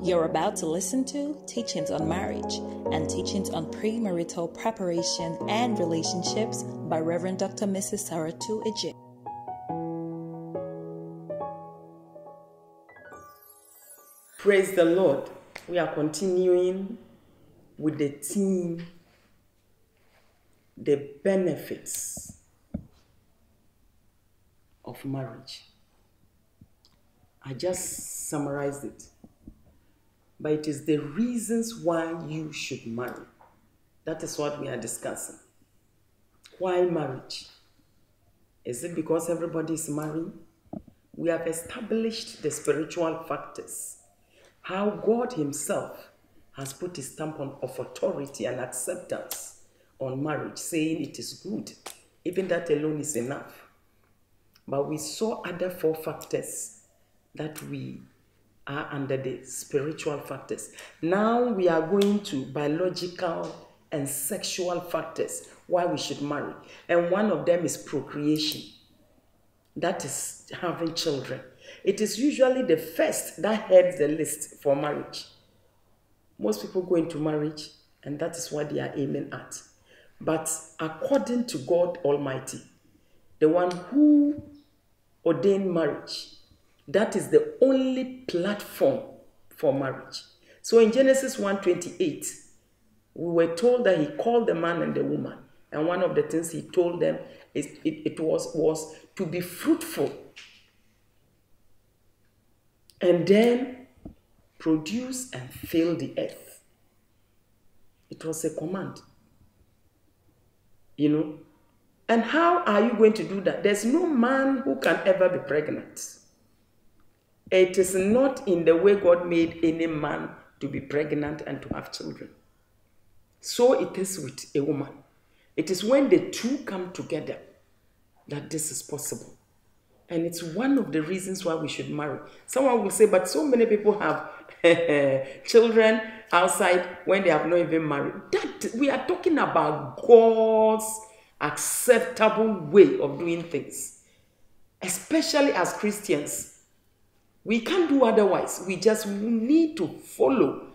You're about to listen to Teachings on Marriage and Teachings on Premarital Preparation and Relationships by Reverend Dr. Mrs. Saratu Ejie. Praise the Lord. We are continuing with the theme, the benefits of marriage. I just summarized it. But it is the reasons why you should marry. That is what we are discussing. Why marriage? Is it because everybody is marrying? We have established the spiritual factors. How God himself has put his stamp of authority and acceptance on marriage, saying it is good. Even that alone is enough. But we saw other four factors that we are under the spiritual factors. Now we are going to biological and sexual factors why we should marry. And one of them is procreation. That is having children. It is usually the first that heads the list for marriage. Most people go into marriage and that is what they are aiming at. But according to God Almighty, the one who ordained marriage, that is the only platform for marriage. So in Genesis 1:28, we were told that he called the man and the woman. And one of the things he told them was to be fruitful. And then produce and fill the earth. It was a command. And how are you going to do that? There's no man who can ever be pregnant. It is not in the way God made any man to be pregnant and to have children. So it is with a woman. It is when the two come together that this is possible. And it's one of the reasons why we should marry. Someone will say, but so many people have children outside when they have not even married. That we are talking about God's acceptable way of doing things. Especially as Christians. We can't do otherwise. We just need to follow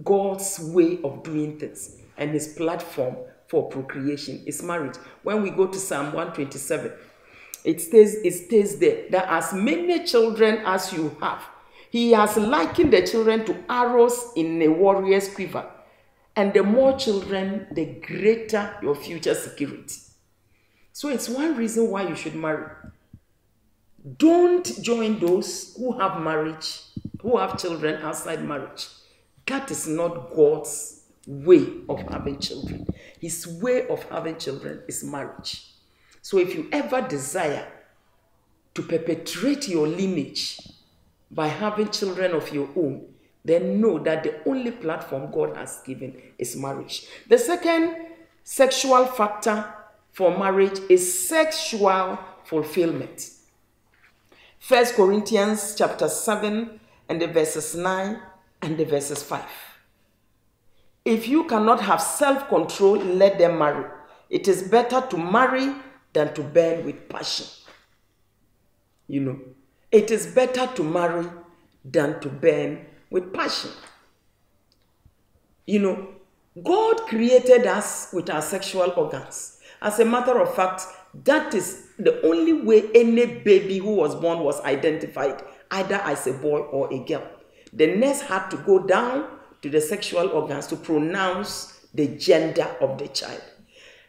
God's way of doing things. And his platform for procreation is marriage. When we go to Psalm 127, it stays there that as many children as you have, he has likened the children to arrows in a warrior's quiver. And the more children, the greater your future security. So it's one reason why you should marry. Don't join those who have marriage, who have children outside marriage. That is not God's way of having children. His way of having children is marriage. So if you ever desire to perpetuate your lineage by having children of your own, then know that the only platform God has given is marriage. The second sexual factor for marriage is sexual fulfillment. 1 Corinthians chapter 7 and the verses 9 and the verses 5. If you cannot have self-control, let them marry. It is better to marry than to burn with passion. It is better to marry than to burn with passion. God created us with our sexual organs. As a matter of fact, that is the only way any baby who was born was identified, either as a boy or a girl. The nurse had to go down to the sexual organs to pronounce the gender of the child.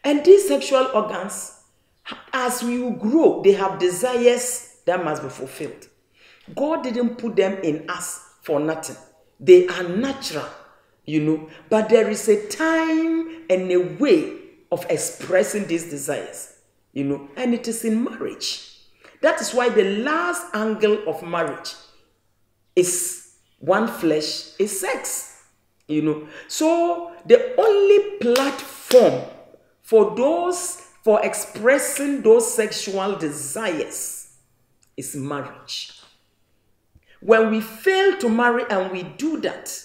And these sexual organs, as you grow, they have desires that must be fulfilled. God didn't put them in us for nothing. They are natural, but there is a time and a way of expressing these desires. And it is in marriage. That is why the last angle of marriage is one flesh, is sex. So the only platform for expressing those sexual desires is marriage. When we fail to marry and we do that,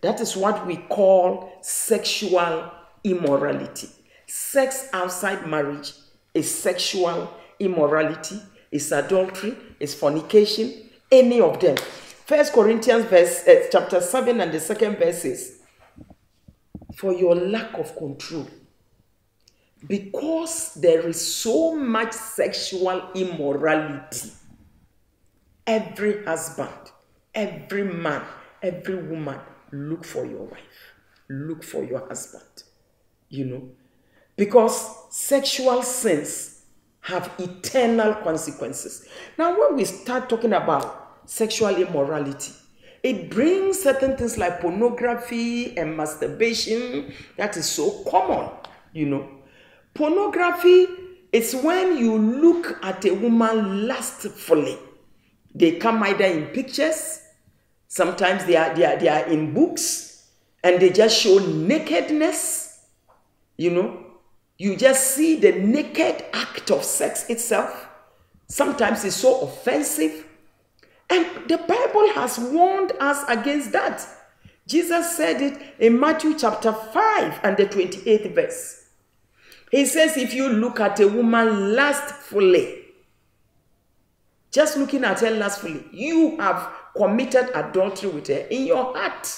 that is what we call sexual immorality. Sex outside marriage is sexual immorality, is adultery, is fornication, any of them. 1 Corinthians chapter 7 and the second verse says, for your lack of control, because there is so much sexual immorality, every husband, every man, every woman, look for your wife, look for your husband, because sexual sins have eternal consequences. Now, when we start talking about sexual immorality, it brings certain things like pornography and masturbation that is so common, Pornography is when you look at a woman lustfully. They come either in pictures, sometimes they are in books, and they just show nakedness, You just see the naked act of sex itself. Sometimes it's so offensive. And the Bible has warned us against that. Jesus said it in Matthew chapter 5 and the 28th verse. He says, if you look at a woman lustfully, just looking at her lustfully, you have committed adultery with her in your heart.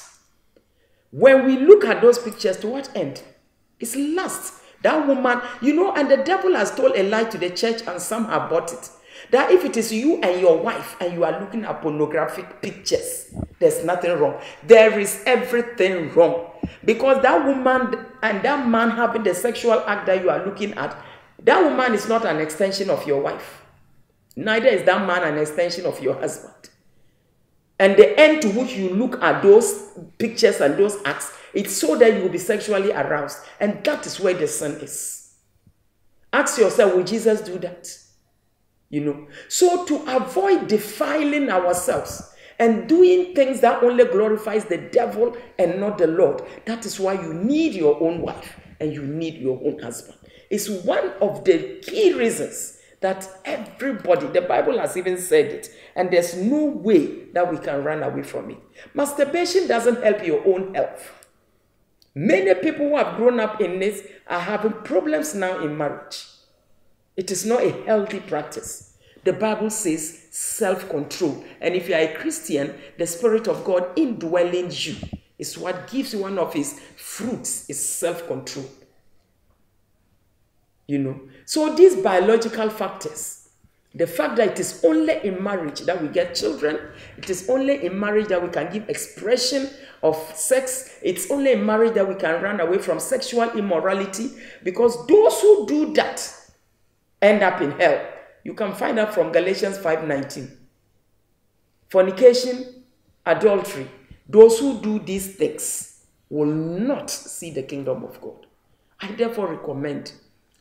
When we look at those pictures, to what end? It's lust. That woman, and the devil has told a lie to the church, and some have bought it. That if it is you and your wife and you are looking at pornographic pictures, there's nothing wrong. There is everything wrong. Because that woman and that man having the sexual act that you are looking at, that woman is not an extension of your wife. Neither is that man an extension of your husband. And the end to which you look at those pictures and those acts, it's so that you will be sexually aroused. And that is where the sin is. Ask yourself, will Jesus do that? So to avoid defiling ourselves and doing things that only glorifies the devil and not the Lord, that is why you need your own wife and you need your own husband. It's one of the key reasons that everybody, the Bible has even said it, and there's no way that we can run away from it. Masturbation doesn't help your own health. Many people who have grown up in this are having problems now in marriage. It is not a healthy practice. The Bible says self-control. And if you are a Christian, the Spirit of God indwelling you is what gives you one of his fruits, is self-control. So these biological factors, the fact that it is only in marriage that we get children, it is only in marriage that we can give expression of sex, it's only in marriage that we can run away from sexual immorality, because those who do that end up in hell. You can find out from Galatians 5:19. Fornication, adultery, those who do these things will not see the kingdom of God. I therefore recommend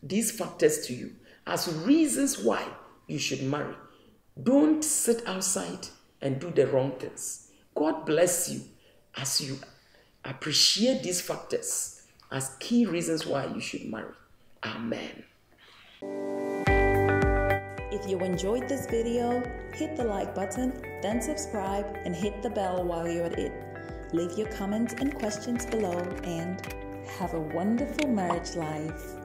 these factors to you as reasons why you should marry. Don't sit outside and do the wrong things. God bless you as you appreciate these factors as key reasons why you should marry. Amen. If you enjoyed this video, hit the like button, then subscribe and hit the bell while you're at it. Leave your comments and questions below and have a wonderful marriage life.